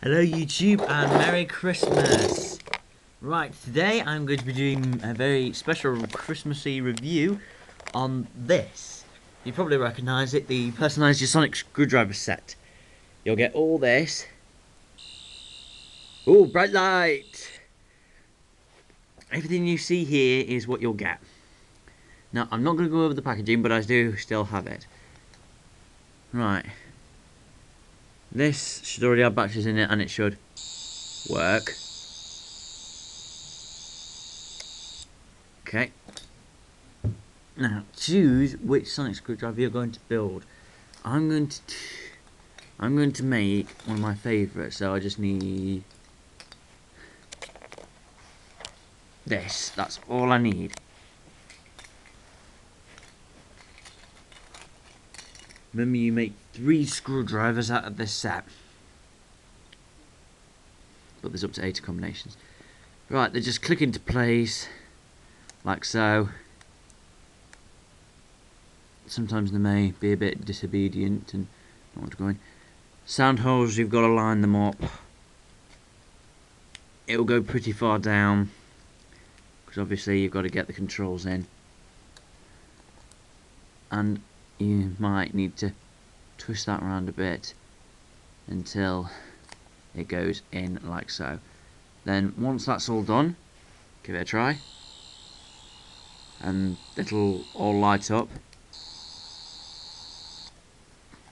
Hello YouTube and Merry Christmas! Right, today I'm going to be doing a very special Christmassy review on this. You probably recognise it, the Personalise Sonic Screwdriver set. You'll get all this. Ooh, bright light! Everything you see here is what you'll get. Now, I'm not going to go over the packaging, but I do still have it. Right. This should already have batteries in it and it should work. Okay. Now, choose which sonic screwdriver you're going to build. I'm going to make one of my favourites, so I just need this. That's all I need. Remember, you make 3 screwdrivers out of this set, but there's up to 80 combinations. Right, they just click into place, like so. Sometimes they may be a bit disobedient and not want to go in. Sound holes, you've got to line them up. It'll go pretty far down, because obviously you've got to get the controls in. And you might need to twist that around a bit until it goes in like so. Then once that's all done, give it a try and it'll all light up.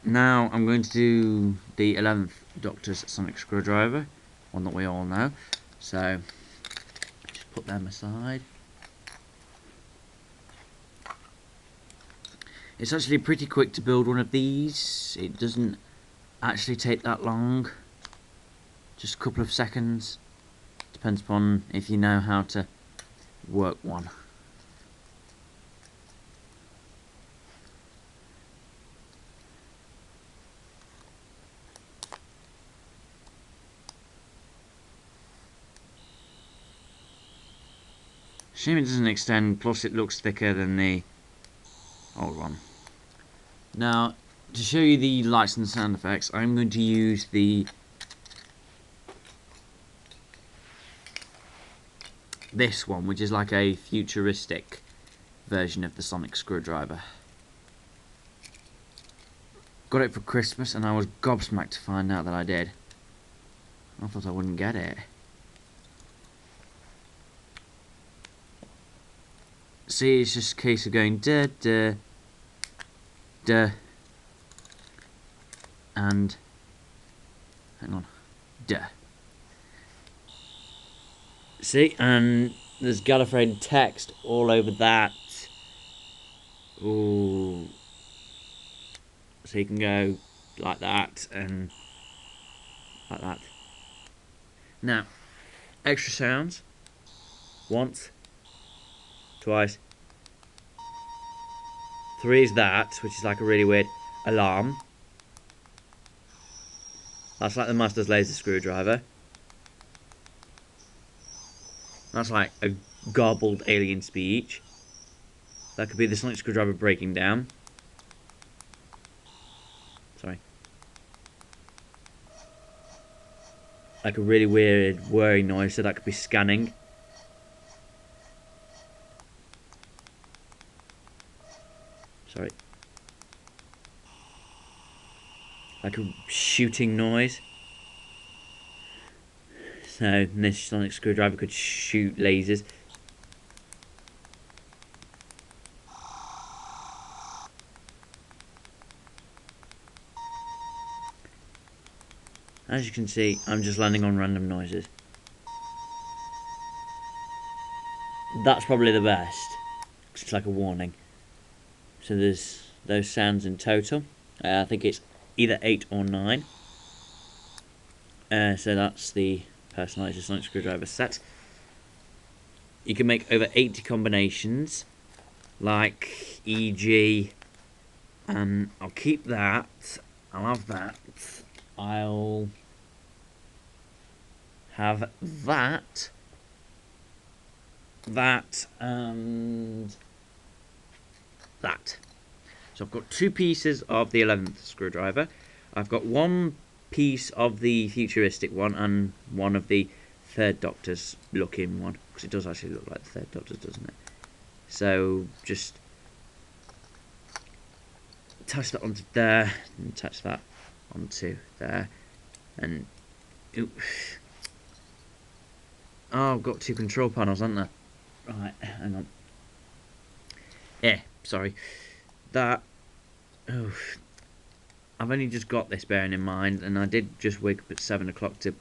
Now I'm going to do the 11th Doctor's sonic screwdriver, one that we all know. So just put them aside. It's actually pretty quick to build one of these. It doesn't actually take that long. Just a couple of seconds. Depends upon if you know how to work one. Shame it doesn't extend, plus it looks thicker than the old one. Now, to show you the lights and sound effects, I'm going to use this one, which is like a futuristic version of the sonic screwdriver. Got it for Christmas and I was gobsmacked to find out that I did. I thought I wouldn't get it. See, it's just a case of going duh, duh, duh, and hang on, duh. See, and there's Gallifreyan text all over that. Ooh. So you can go like that and like that. Now, extra sounds. Once, twice. 3 is that, which is like a really weird alarm. That's like the Master's laser screwdriver. That's like a garbled alien speech. That could be the sonic screwdriver breaking down. Sorry. Like a really weird whirring noise, so that could be scanning. Sorry. Like a shooting noise. So this sonic screwdriver could shoot lasers. As you can see, I'm just landing on random noises. That's probably the best, because it's like a warning. So there's those sounds in total. I think it's either 8 or 9. So that's the Personalise sonic screwdriver set. You can make over 80 combinations, like e.g. I'll keep that. I'll have that. I'll have that, and that. So I've got 2 pieces of the 11th screwdriver. I've got one piece of the futuristic one and one of the third Doctor's looking one, because it does actually look like the third Doctor's, doesn't it? So just attach that onto there, and attach that onto there, and oh, I've got two control panels, haven't I? Right, hang on. Yeah, sorry. That. Oh, I've only just got this bearing in mind, and I did just wake up at 7 o'clock to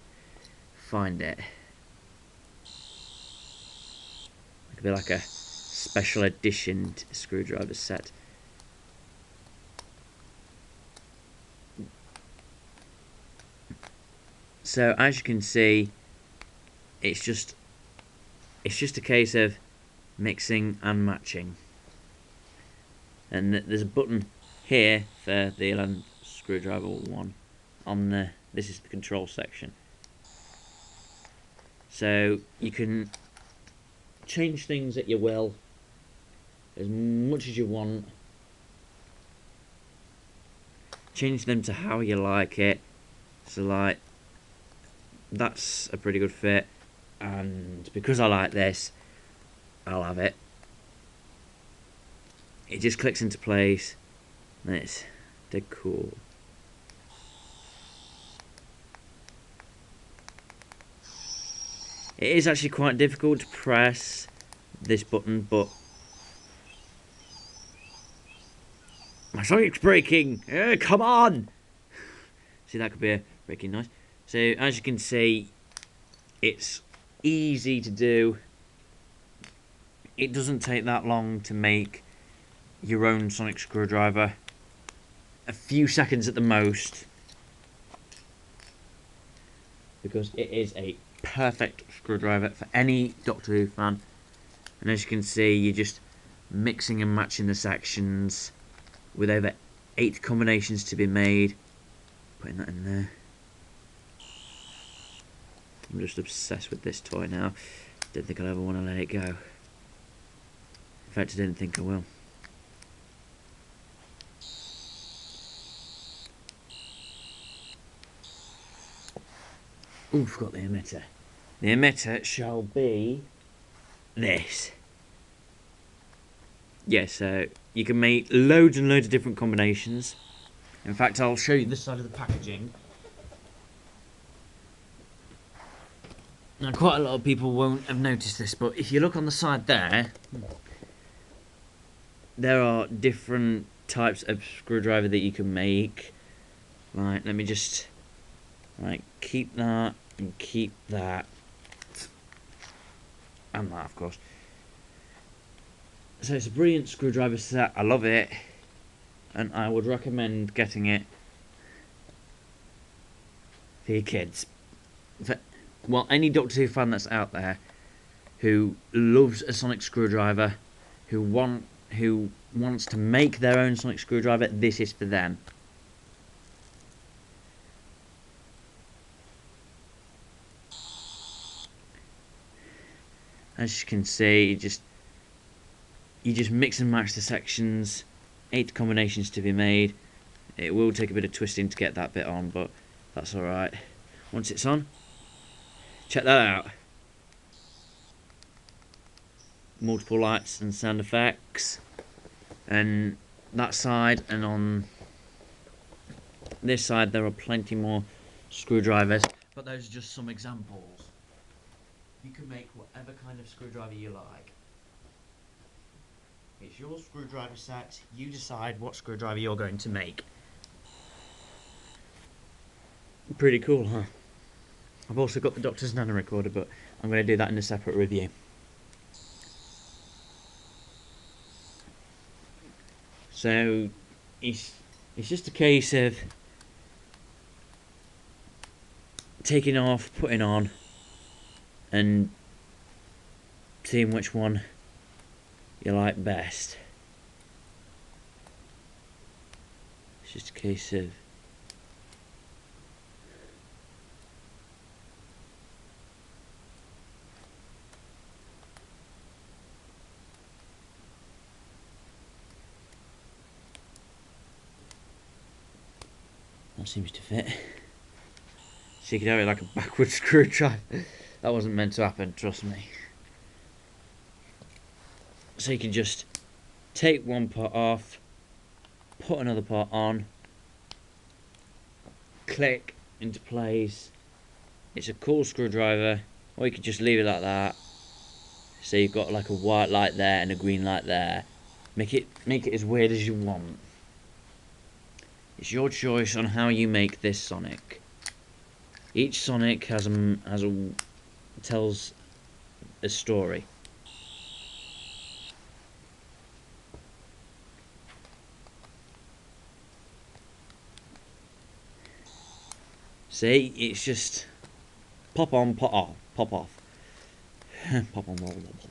find it. It could be like a special edition screwdriver set. So as you can see, it's just a case of mixing and matching. And there's a button here for the 11th screwdriver one on the. This is the control section. So you can change things at your will, as much as you want. Change them to how you like it. So like, that's a pretty good fit, and because I like this, I'll have it. It just clicks into place, and it's dead cool. It is actually quite difficult to press this button, but my sonic's breaking! Come on! See, that could be a breaking noise. So as you can see, it's easy to do. It doesn't take that long to make your own sonic screwdriver. A few seconds at the most, because it is a perfect screwdriver for any Doctor Who fan. And as you can see, you're just mixing and matching the sections with over 8 combinations to be made. Putting that in there. I'm just obsessed with this toy now. Don't think I'll ever want to let it go. In fact, I don't think I will. Ooh, forgot the emitter. The emitter shall be this. Yeah, so you can make loads and loads of different combinations. In fact, I'll show you this side of the packaging. Now, quite a lot of people won't have noticed this, but if you look on the side there, there are different types of screwdriver that you can make. Right, let me just keep that and keep that. And that, of course. So it's a brilliant screwdriver set. I love it. And I would recommend getting it for your kids. Well, any Doctor Who fan that's out there who loves a sonic screwdriver, who wants to make their own sonic screwdriver, this is for them. As you can see, you just mix and match the sections, 8 combinations to be made. It will take a bit of twisting to get that bit on, but that's alright. Once it's on, check that out. Multiple lights and sound effects. And that side, and on this side there are plenty more screwdrivers, but those are just some examples. You can make whatever kind of screwdriver you like. It's your screwdriver set, you decide what screwdriver you're going to make. Pretty cool, huh? I've also got the Doctor's Nano recorder, but I'm going to do that in a separate review. So, it's just a case of taking off, putting on, and seeing which one you like best. It's just a case of that seems to fit. So you could have it like a backward screwdriver. That wasn't meant to happen, trust me. So you can just take one part off, put another part on, click into place. It's a cool screwdriver, or you could just leave it like that. So you've got like a white light there and a green light there. Make it as weird as you want. It's your choice on how you make this Sonic. Each Sonic tells a story. See, it's just pop on, pop off, pop off. Pop on, pop off.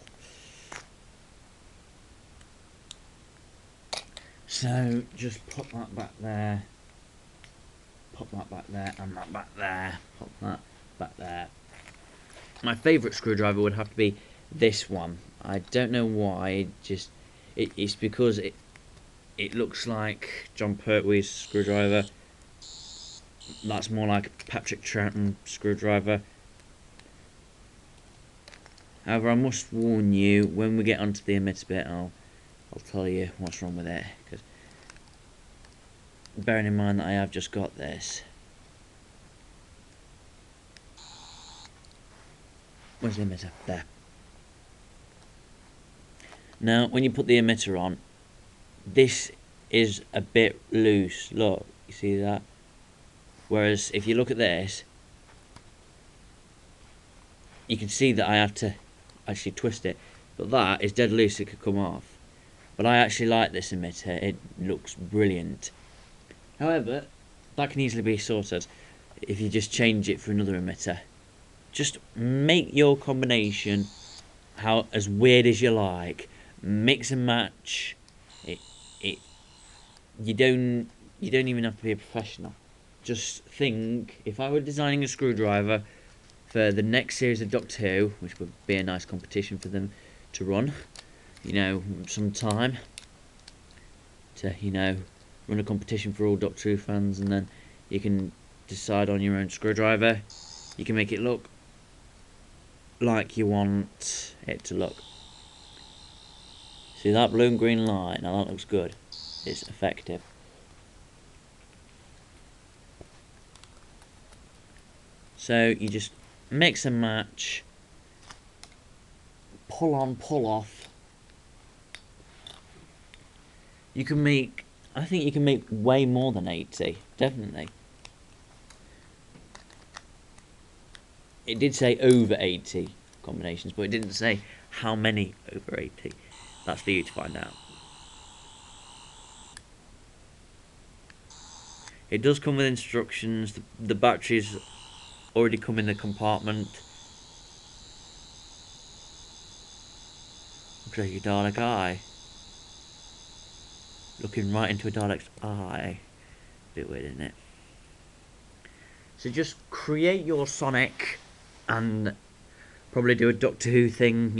So just pop that back there, pop that back there, and that back there, pop that back there. My favourite screwdriver would have to be this one. I don't know why, it's because it looks like John Pertwee's screwdriver. That's more like Patrick Troughton screwdriver. However, I must warn you, when we get onto the emitter bit, I'll tell you what's wrong with it. Because bearing in mind that I have just got this. Where's the emitter? There. Now, when you put the emitter on, this is a bit loose. Look, you see that? Whereas if you look at this, you can see that I have to actually twist it. But that is dead loose, it could come off. But I actually like this emitter, it looks brilliant. However, that can easily be sorted if you just change it for another emitter. Just make your combination as weird as you like. Mix and match. You don't even have to be a professional. Just think, if I were designing a screwdriver for the next series of Doctor Who, which would be a nice competition for them to run, sometime to, run a competition for all Doctor Who fans, and then you can decide on your own screwdriver. You can make it look like you want it to look. See that blue and green line? Now that looks good. It's effective. So you just mix and match, pull on, pull off. I think you can make way more than 80, definitely. It did say over 80 combinations, but it didn't say how many over 80. That's for you to find out. It does come with instructions. The batteries already come in the compartment. Looks like a Dalek eye. Looking right into a Dalek's eye. Bit weird, isn't it? So just create your Sonic and probably do a Doctor Who thing,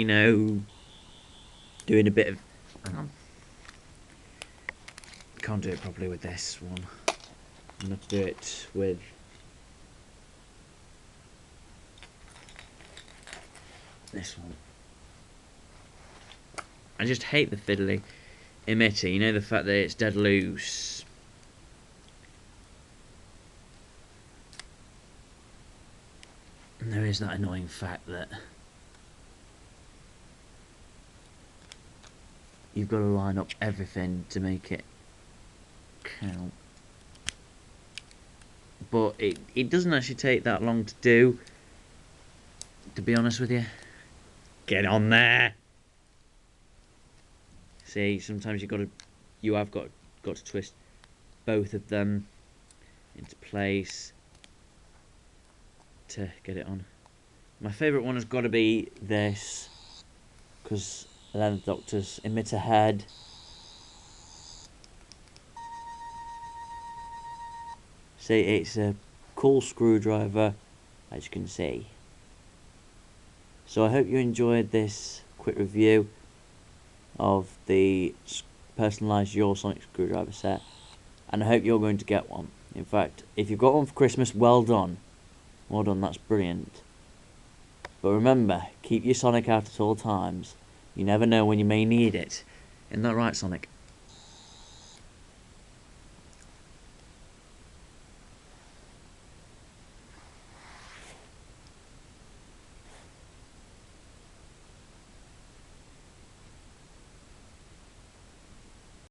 doing a bit of... Hang on. Can't do it properly with this one. I'm going to do it with... this one. I just hate the fiddly emitter, the fact that it's dead loose. And there is that annoying fact that you've got to line up everything to make it count. But it doesn't actually take that long to do, to be honest with you. Get on there! See, sometimes you have got to twist both of them into place to get it on. My favourite one has got to be this, because 11th Doctor's emitter head. See, it's a cool screwdriver, as you can see. So I hope you enjoyed this quick review of the Personalise Your Sonic screwdriver set, and I hope you're going to get one. In fact, if you've got one for Christmas, well done. Well done, that's brilliant. But remember, keep your Sonic out at all times. You never know when you may need it. Isn't that right, Sonic?